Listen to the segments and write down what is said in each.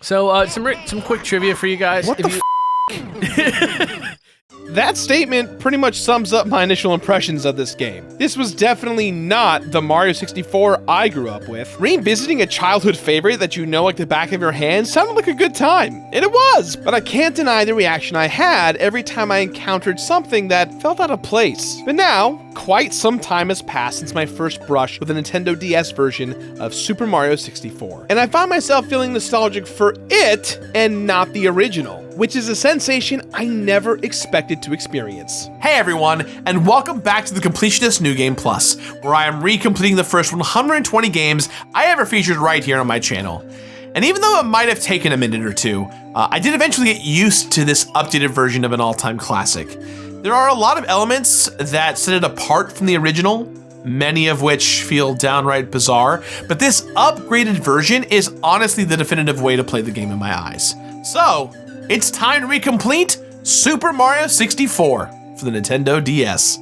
So, some quick trivia for you guys. What the That statement pretty much sums up my initial impressions of this game. This was definitely not the Mario 64 I grew up with. Revisiting a childhood favorite that you know like the back of your hand sounded like a good time, and it was, but I can't deny the reaction I had every time I encountered something that felt out of place. But now, quite some time has passed since my first brush with the Nintendo DS version of Super Mario 64, and I find myself feeling nostalgic for it and not the original, which is a sensation I never expected to experience. Hey everyone, and welcome back to the Completionist New Game Plus, where I am recompleting the first 120 games I ever featured right here on my channel. And even though it might have taken a minute or two, I did eventually get used to this updated version of an all-time classic. There are a lot of elements that set it apart from the original, many of which feel downright bizarre, but this upgraded version is honestly the definitive way to play the game in my eyes. So, it's time to recomplete Super Mario 64 for the Nintendo DS.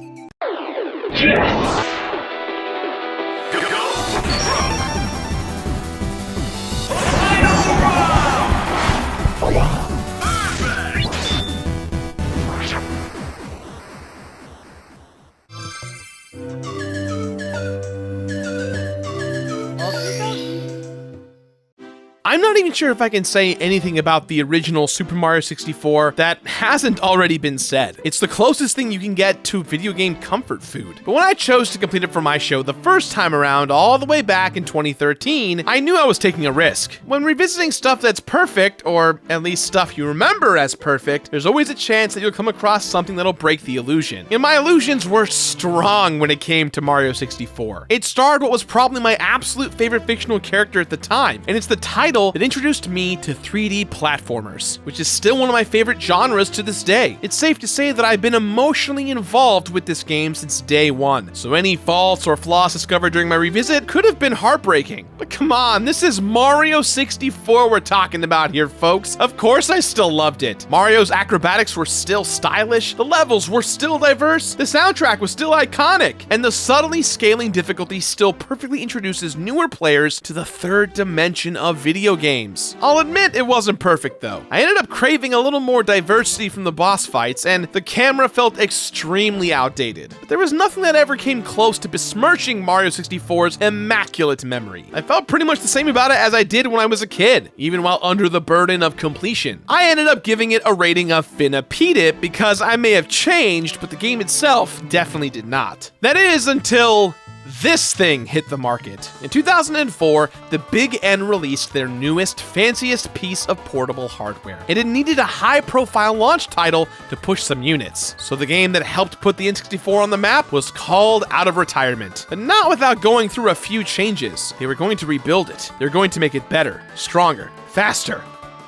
I'm not even sure if I can say anything about the original Super Mario 64 that hasn't already been said. It's the closest thing you can get to video game comfort food. But when I chose to complete it for my show the first time around, all the way back in 2013, I knew I was taking a risk. When revisiting stuff that's perfect, or at least stuff you remember as perfect, there's always a chance that you'll come across something that'll break the illusion. And my illusions were strong when it came to Mario 64. It starred what was probably my absolute favorite fictional character at the time, and it's the title that introduced me to 3D platformers, which is still one of my favorite genres to this day. It's safe to say that I've been emotionally involved with this game since day one, so any faults or flaws discovered during my revisit could have been heartbreaking. But come on, this is Mario 64 we're talking about here, folks. Of course I still loved it. Mario's acrobatics were still stylish, the levels were still diverse, the soundtrack was still iconic, and the subtly scaling difficulty still perfectly introduces newer players to the third dimension of video games. I'll admit it wasn't perfect though. I ended up craving a little more diversity from the boss fights, and the camera felt extremely outdated. But there was nothing that ever came close to besmirching Mario 64's immaculate memory. I felt pretty much the same about it as I did when I was a kid, even while under the burden of completion. I ended up giving it a rating of finna-peat because I may have changed, but the game itself definitely did not. That is until this thing hit the market. In 2004, the Big N released their newest, fanciest piece of portable hardware. It had needed a high-profile launch title to push some units, so the game that helped put the N64 on the map was called out of retirement. But not without going through a few changes. They were going to rebuild it. They were going to make it better, stronger, faster,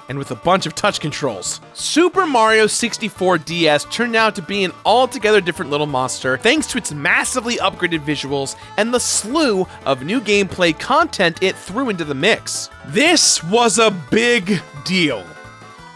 and with a bunch of touch controls. Super Mario 64 DS turned out to be an altogether different little monster thanks to its massively upgraded visuals and the slew of new gameplay content it threw into the mix. This was a big deal,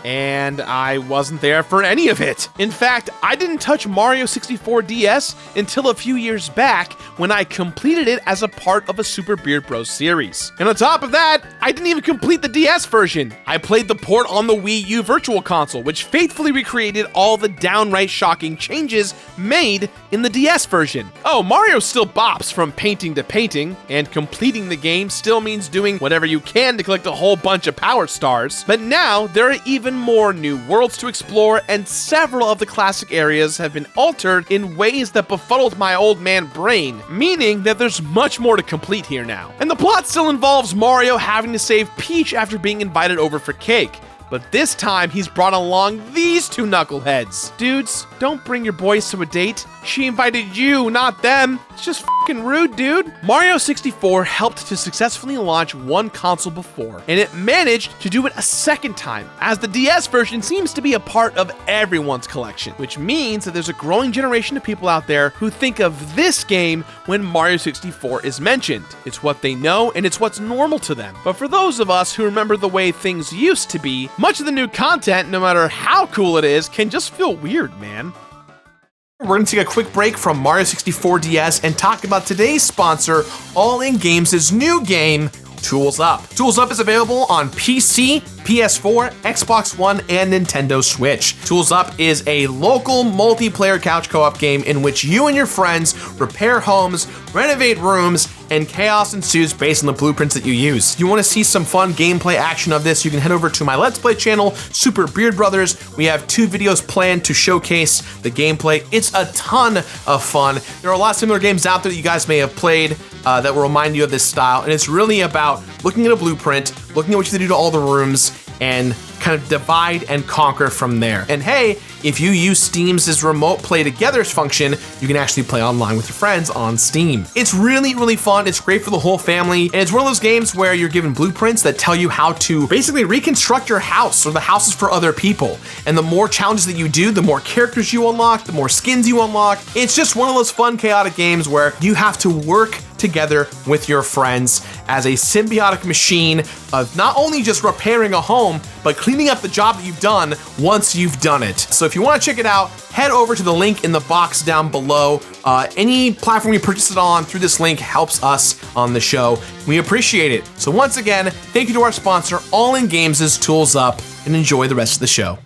and I wasn't there for any of it. In fact, I didn't touch Mario 64 DS until a few years back when I completed it as a part of a Super Beard Bros series. And on top of that, I didn't even complete the DS version. I played the port on the Wii U Virtual Console, which faithfully recreated all the downright shocking changes made in the DS version. Oh, Mario still bops from painting to painting, and completing the game still means doing whatever you can to collect a whole bunch of power stars. But now, there are even more new worlds to explore, and several of the classic areas have been altered in ways that befuddled my old man brain, meaning that there's much more to complete here now. And the plot still involves Mario having to save Peach after being invited over for cake. But this time, he's brought along these two knuckleheads. Dudes, don't bring your boys to a date. She invited you, not them. It's just fucking rude, dude. Mario 64 helped to successfully launch one console before, and it managed to do it a second time, as the DS version seems to be a part of everyone's collection, which means that there's a growing generation of people out there who think of this game when Mario 64 is mentioned. It's what they know, and it's what's normal to them. But for those of us who remember the way things used to be, much of the new content, no matter how cool it is, can just feel weird, man. We're going to take a quick break from Mario 64 DS and talk about today's sponsor, All In Games' new game, Tools Up. Tools Up is available on PC, PS4, Xbox One, and Nintendo Switch. Tools Up is a local multiplayer couch co-op game in which you and your friends repair homes, renovate rooms, and chaos ensues based on the blueprints that you use. If you want to see some fun gameplay action of this, you can head over to my Let's Play channel, Super Beard Brothers. We have 2 videos planned to showcase the gameplay. It's a ton of fun. There are a lot of similar games out there that you guys may have played that will remind you of this style, and it's really about looking at a blueprint, looking at what you have to do to all the rooms, and kind of divide and conquer from there. And hey, if you use Steam's remote play together function, you can actually play online with your friends on Steam. It's really, really fun. It's great for the whole family. And it's one of those games where you're given blueprints that tell you how to basically reconstruct your house or the houses for other people. And the more challenges that you do, the more characters you unlock, the more skins you unlock. It's just one of those fun, chaotic games where you have to work together with your friends as a symbiotic machine of not only just repairing a home, but cleaning up the job that you've done once you've done it. So if you want to check it out, head over to the link in the box down below. Any platform you purchase it on through this link helps us on the show. We appreciate it. So once again, thank you to our sponsor, All In Games' Tools Up, and enjoy the rest of the show.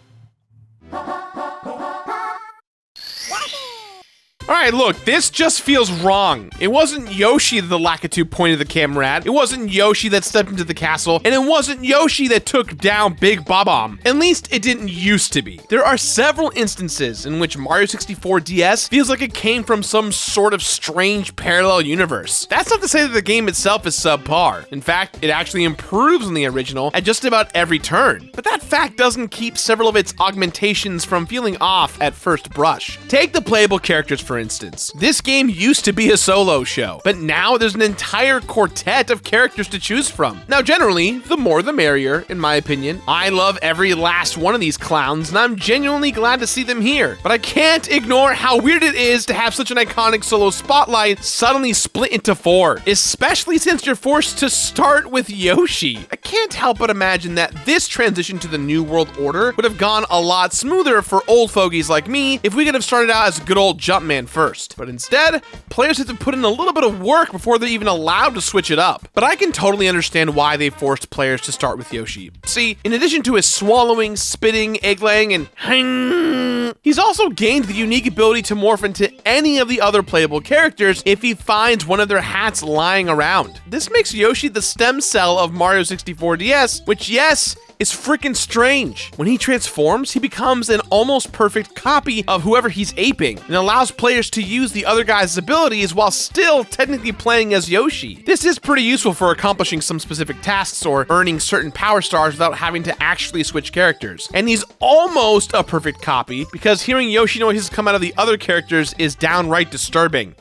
All right, look, this just feels wrong. It wasn't Yoshi that the Lakitu pointed the camera at. It wasn't Yoshi that stepped into the castle. And it wasn't Yoshi that took down Big Bob-omb. At least it didn't used to be. There are several instances in which Mario 64 DS feels like it came from some sort of strange parallel universe. That's not to say that the game itself is subpar. In fact, it actually improves on the original at just about every turn. But that fact doesn't keep several of its augmentations from feeling off at first brush. Take the playable characters, for instance. This game used to be a solo show, but now there's an entire quartet of characters to choose from. Now, generally, the more the merrier, in my opinion. I love every last one of these clowns, and I'm genuinely glad to see them here. But I can't ignore how weird it is to have such an iconic solo spotlight suddenly split into 4, especially since you're forced to start with Yoshi. I can't help but imagine that this transition to the New World Order would have gone a lot smoother for old fogies like me if we could have started out as a good old Jumpman first. But instead, players have to put in a little bit of work before they're even allowed to switch it up. But I can totally understand why they forced players to start with Yoshi. See, in addition to his swallowing, spitting, egg-laying, and he's also gained the unique ability to morph into any of the other playable characters if he finds one of their hats lying around. This makes Yoshi the stem cell of Mario 64 DS, which, yes, is freaking strange. When he transforms, he becomes an almost perfect copy of whoever he's aping and allows players to use the other guy's abilities while still technically playing as Yoshi. This is pretty useful for accomplishing some specific tasks or earning certain power stars without having to actually switch characters. And he's almost a perfect copy because hearing Yoshi noises come out of the other characters is downright disturbing.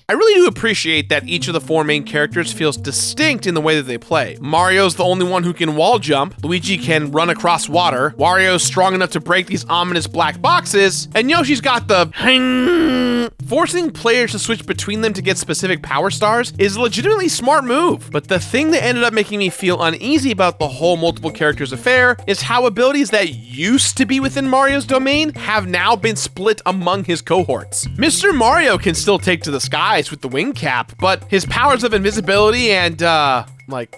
I really do appreciate that each of the 4 main characters feels distinct in the way that they play. Mario's the only one who can wall jump, Luigi can run across water, Wario's strong enough to break these ominous black boxes, and Yoshi's got the Forcing players to switch between them to get specific power stars is a legitimately smart move, but the thing that ended up making me feel uneasy about the whole multiple characters affair is how abilities that used to be within Mario's domain have now been split among his cohorts. Mr. Mario can still take to the skies with the wing cap, but his powers of invisibility and,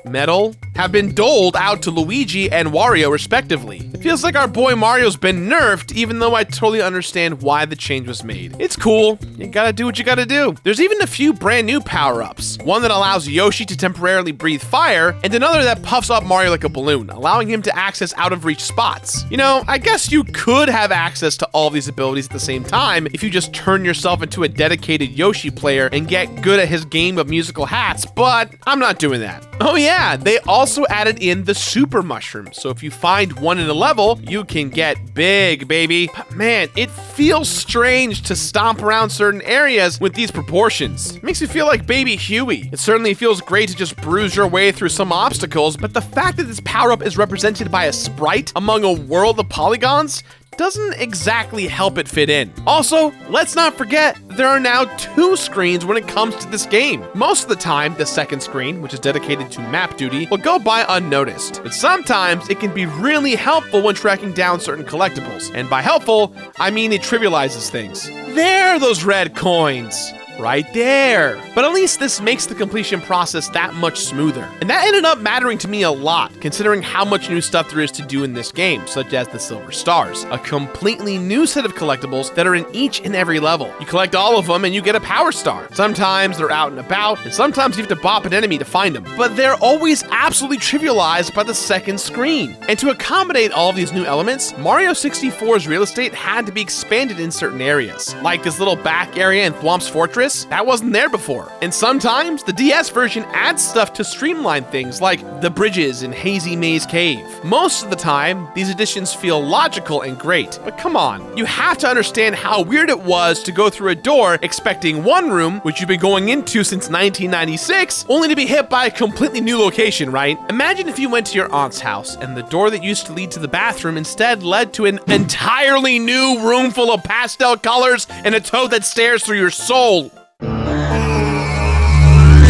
metal have been doled out to Luigi and Wario respectively. It feels like our boy Mario's been nerfed, even though I totally understand why the change was made. It's cool, you gotta do what you gotta do. There's even a few brand new power-ups. One that allows Yoshi to temporarily breathe fire, and another that puffs up Mario like a balloon, allowing him to access out-of-reach spots. You know, I guess you could have access to all these abilities at the same time if you just turn yourself into a dedicated Yoshi player and get good at his game of musical hats, but I'm not doing that. Oh yeah, they also added in the super mushroom, so if you find one in a level, you can get big, baby. But man, it feels strange to stomp around certain areas with these proportions. It makes you feel like Baby Huey. It certainly feels great to just bruise your way through some obstacles, but the fact that this power-up is represented by a sprite among a world of polygons doesn't exactly help it fit in. Also, let's not forget, there are now 2 screens when it comes to this game. Most of the time, the second screen, which is dedicated to map duty, will go by unnoticed. But sometimes, it can be really helpful when tracking down certain collectibles. And by helpful, I mean it trivializes things. There are those red coins. right there. But at least this makes the completion process that much smoother. And that ended up mattering to me a lot, considering how much new stuff there is to do in this game, such as the Silver Stars, a completely new set of collectibles that are in each and every level. You collect all of them and you get a power star. Sometimes they're out and about, and sometimes you have to bop an enemy to find them, but they're always absolutely trivialized by the second screen. And to accommodate all of these new elements, Mario 64's real estate had to be expanded in certain areas, like this little back area in Thwomp's Fortress. That wasn't there before. And sometimes the DS version adds stuff to streamline things, like the bridges in Hazy Maze Cave. Most of the time, these additions feel logical and great, but come on, you have to understand how weird it was to go through a door expecting one room, which you've been going into since 1996, only to be hit by a completely new location, right? Imagine if you went to your aunt's house and the door that used to lead to the bathroom instead led to an entirely new room full of pastel colors and a toad that stares through your soul.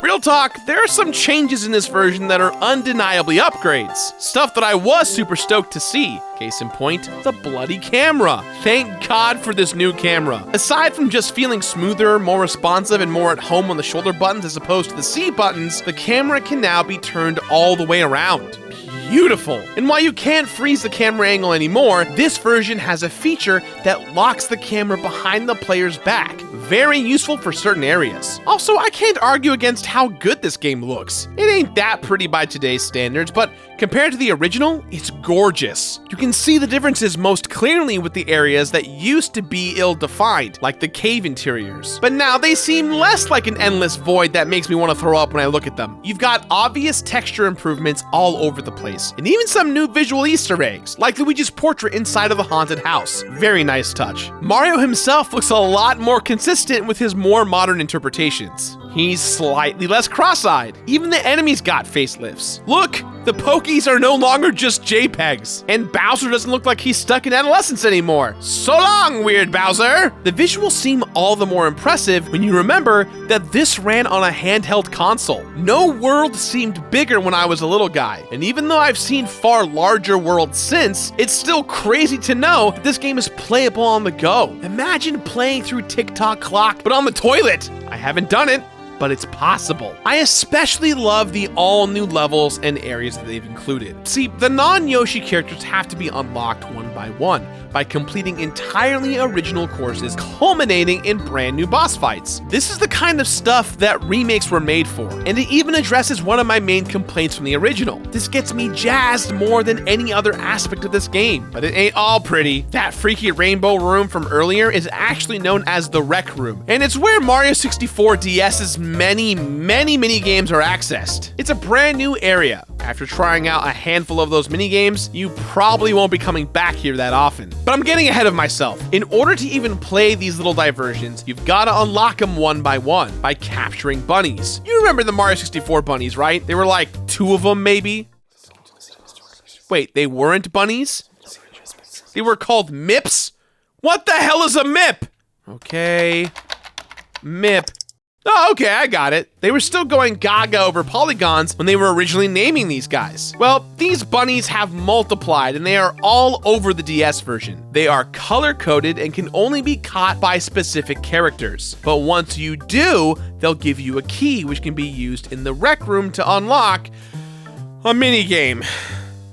Real talk, there are some changes in this version that are undeniably upgrades. Stuff that I was super stoked to see. Case in point, the bloody camera. Thank God for this new camera. Aside from just feeling smoother, more responsive, and more at home on the shoulder buttons as opposed to the C buttons, the camera can now be turned all the way around. Beautiful. And while you can't freeze the camera angle anymore, this version has a feature that locks the camera behind the player's back. Very useful for certain areas. Also, I can't argue against how good this game looks. It ain't that pretty by today's standards, but compared to the original, it's gorgeous. You can see the differences most clearly with the areas that used to be ill-defined, like the cave interiors. But now they seem less like an endless void that makes me want to throw up when I look at them. You've got obvious texture improvements all over the place, and even some new visual Easter eggs, like Luigi's portrait inside of the haunted house. Very nice touch. Mario himself looks a lot more consistent with his more modern interpretations. He's slightly less cross-eyed. Even the enemies got facelifts. Look, the Pokies are no longer just JPEGs, and Bowser doesn't look like he's stuck in adolescence anymore. So long, weird Bowser! The visuals seem all the more impressive when you remember that this ran on a handheld console. No world seemed bigger when I was a little guy, and even though I've seen far larger worlds since, it's still crazy to know that this game is playable on the go. Imagine playing through TikTok Clock, but on the toilet! I haven't done it, but it's possible. I especially love the all-new levels and areas that they've included. See, the non-Yoshi characters have to be unlocked one by one by completing entirely original courses culminating in brand new boss fights. This is the kind of stuff that remakes were made for, and it even addresses one of my main complaints from the original. This gets me jazzed more than any other aspect of this game, but it ain't all pretty. That freaky rainbow room from earlier is actually known as the Rec Room, and it's where Mario 64 DS's many mini-games are accessed. It's a brand new area. After trying out a handful of those mini-games, you probably won't be coming back here that often. But I'm getting ahead of myself. In order to even play these little diversions, you've gotta unlock them one by one by capturing bunnies. You remember the Mario 64 bunnies, right? There were like 2 of them, maybe? Wait, they weren't bunnies? They were called MIPs? What the hell is a MIP? Okay, MIP. Oh, okay, I got it. They were still going gaga over polygons when they were originally naming these guys. Well, these bunnies have multiplied and they are all over the DS version. They are color-coded and can only be caught by specific characters. But once you do, they'll give you a key which can be used in the Rec Room to unlock a minigame.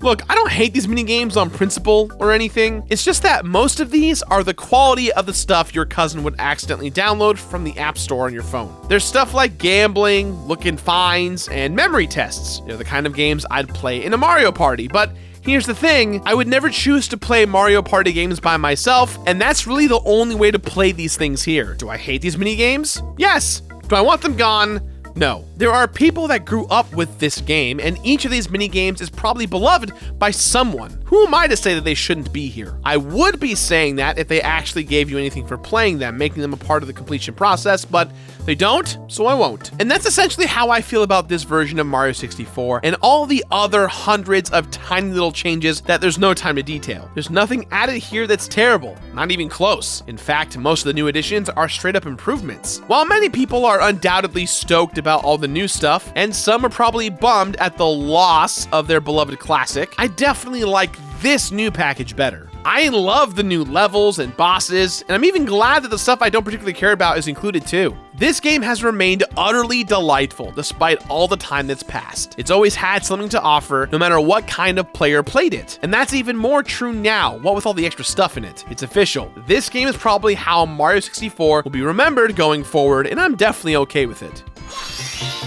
Look, I don't hate these minigames on principle or anything. It's just that most of these are the quality of the stuff your cousin would accidentally download from the App Store on your phone. There's stuff like gambling, look-in finds, and memory tests. They're the kind of games I'd play in a Mario Party, but here's the thing, I would never choose to play Mario Party games by myself, and that's really the only way to play these things here. Do I hate these minigames? Yes. Do I want them gone? No. There are people that grew up with this game, and each of these minigames is probably beloved by someone. Who am I to say that they shouldn't be here? I would be saying that if they actually gave you anything for playing them, making them a part of the completion process, but they don't, so I won't. And that's essentially how I feel about this version of Mario 64 and all the other hundreds of tiny little changes that there's no time to detail. There's nothing added here that's terrible, not even close. In fact, most of the new additions are straight up improvements. While many people are undoubtedly stoked about all the new stuff, and some are probably bummed at the loss of their beloved classic, I definitely like this new package better. I love the new levels and bosses, and I'm even glad that the stuff I don't particularly care about is included too. This game has remained utterly delightful despite all the time that's passed. It's always had something to offer, no matter what kind of player played it. And that's even more true now, what with all the extra stuff in it. It's official. This game is probably how Mario 64 will be remembered going forward, and I'm definitely okay with it.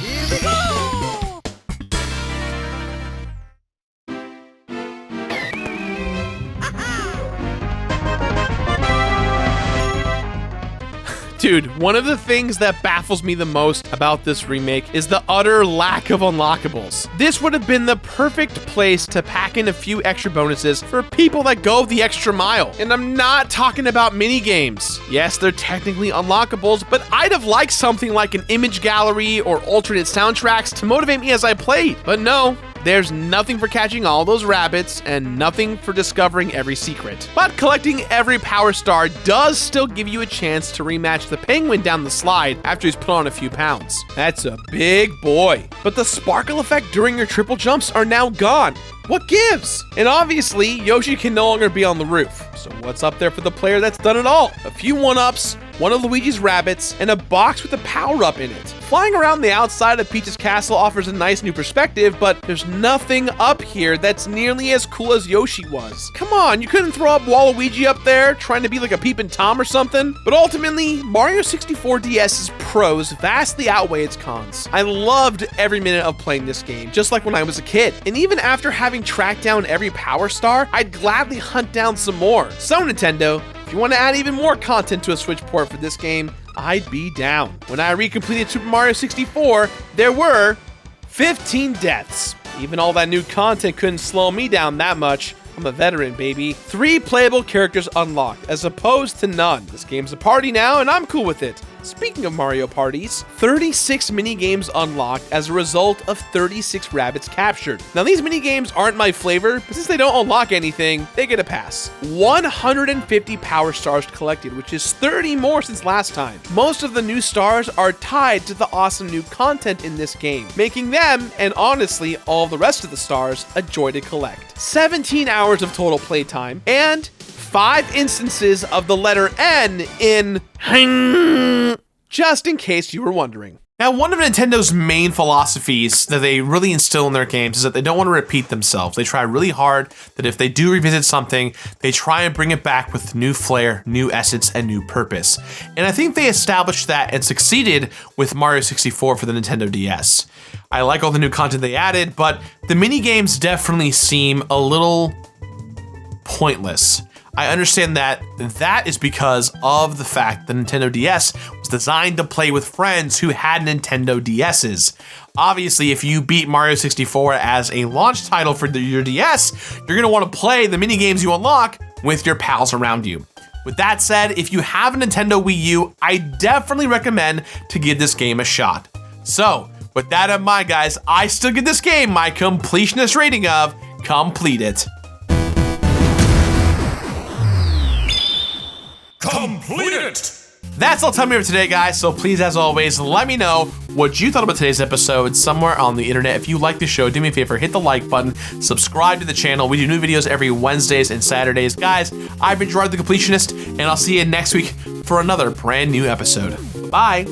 Here we go! Dude, one of the things that baffles me the most about this remake is the utter lack of unlockables. This would have been the perfect place to pack in a few extra bonuses for people that go the extra mile. And I'm not talking about minigames. Yes, they're technically unlockables, but I'd have liked something like an image gallery or alternate soundtracks to motivate me as I played. But no, there's nothing for catching all those rabbits and nothing for discovering every secret. But collecting every power star does still give you a chance to rematch the penguin down the slide after he's put on a few pounds. That's a big boy. But the sparkle effect during your triple jumps are now gone. What gives? And obviously, Yoshi can no longer be on the roof. So what's up there for the player that's done it all? A few one-ups, one of Luigi's rabbits, and a box with a power-up in it. Flying around the outside of Peach's castle offers a nice new perspective, but there's nothing up here that's nearly as cool as Yoshi was. Come on, you couldn't throw up Waluigi up there, trying to be like a peeping Tom or something? But ultimately, Mario 64 DS's pros vastly outweigh its cons. I loved every minute of playing this game, just like when I was a kid. And even after having tracked down every power star, I'd gladly hunt down some more. So Nintendo, if you want to add even more content to a Switch port for this game, I'd be down. When I recompleted Super Mario 64, there were 15 deaths. Even all that new content couldn't slow me down that much. I'm a veteran, baby. 3 playable characters unlocked, as opposed to none. This game's a party now, and I'm cool with it. Speaking of Mario parties, 36 minigames unlocked as a result of 36 rabbits captured. Now, these minigames aren't my flavor, but since they don't unlock anything, they get a pass. 150 power stars collected, which is 30 more since last time. Most of the new stars are tied to the awesome new content in this game, making them, and honestly, all of the rest of the stars, a joy to collect. 17 hours of total playtime, and 5 instances of the letter N in just in case you were wondering. Now, one of Nintendo's main philosophies that they really instill in their games is that they don't want to repeat themselves. They try really hard that if they do revisit something, they try and bring it back with new flair, new essence, and new purpose. And I think they established that and succeeded with Mario 64 for the Nintendo DS. I like all the new content they added, but the minigames definitely seem a little pointless. I understand that is because of the fact the Nintendo DS was designed to play with friends who had Nintendo DSs. Obviously, if you beat Mario 64 as a launch title for your DS, you're going to want to play the minigames you unlock with your pals around you. With that said, if you have a Nintendo Wii U, I definitely recommend to give this game a shot. So, with that in mind, guys, I still give this game my completionist rating of complete it. Complete it! That's all time we have for today, guys, so please, as always, let me know what you thought about today's episode somewhere on the internet. If you like the show, do me a favor, hit the like button, subscribe to the channel. We do new videos every Wednesdays and Saturdays. Guys, I've been Gerard the Completionist, and I'll see you next week for another brand new episode. Bye!